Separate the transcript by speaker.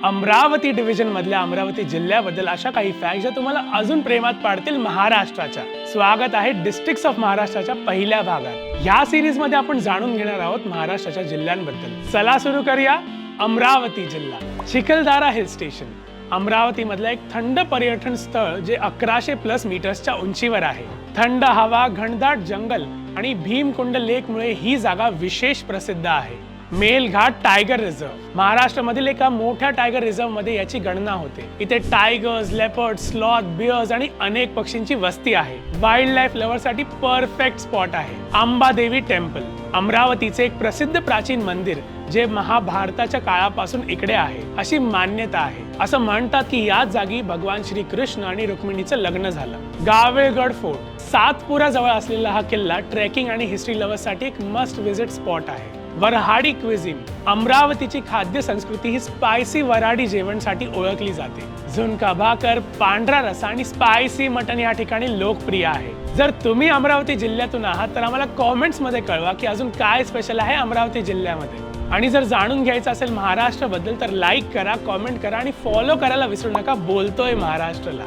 Speaker 1: Amravati division मधल्या अमरावती जिल्ह्याबद्दल अशा काही फॅक्ट ज्या तुम्हाला अजून प्रेमात पाडतील महाराष्ट्राच्या. स्वागत आहे डिस्ट्रिक्ट्स ऑफ महाराष्ट्राच्या पहिल्या भागात. ह्या सिरीज मध्ये आपण जाणून घेणार आहोत महाराष्ट्राच्या जिल्ह्यांबद्दल. चला सुरू करूया. अमरावती जिल्हा. चिखलदरा हिल स्टेशन अमरावती मधलं एक थंड पर्यटन स्थळ जे 1100+ मीटर्सच्या उंचीवर आहे. थंड हवा, घनदाट जंगल आणि भीमकुंड लेकमुळे ही जागा विशेष प्रसिद्ध आहे. मेलघाट टायगर रिझर्व महाराष्ट्रामधील एका मोठ्या टायगर रिझर्व मध्ये याची गणना होते. इथे टायगर्स, लेपर्ड, स्लॉथ, बिअर्स आणि अनेक पक्षींची वस्ती आहे. वाईल्ड लाईफ लव्हर साठी परफेक्ट स्पॉट आहे. अंबादेवी टेम्पल अमरावतीचे एक प्रसिद्ध प्राचीन मंदिर जे महाभारताच्या काळापासून इकडे आहे अशी मान्यता आहे. असं म्हणतात की याच जागी भगवान श्री कृष्ण आणि रुक्मिणीचं लग्न झालं. गावेगड फोर्ट सातपुरा जवळ असलेला हा किल्ला ट्रेकिंग आणि हिस्ट्री लव्हर्स साठी एक मस्ट विजिट स्पॉट आहे. वऱ्हाडी क्विझिन अमरावतीची खाद्य संस्कृती ही स्पायसी वऱ्हाडी जेवणसाठी ओळखली जाते. झुणका भाकर, पांढरा रस्सा आणि स्पायसी मटन या ठिकाणी लोकप्रिय आहे. जर तुम्ही अमरावती जिल्ह्यातून आहात तर आम्हाला कॉमेंट्स मध्ये कळवा की अजून काय स्पेशल आहे अमरावती जिल्ह्यामध्ये. आणि जर जाणून घ्यायचं असेल महाराष्ट्राबद्दल तर लाईक करा, कॉमेंट करा आणि फॉलो करायला विसरू नका. बोलतोय महाराष्ट्राला.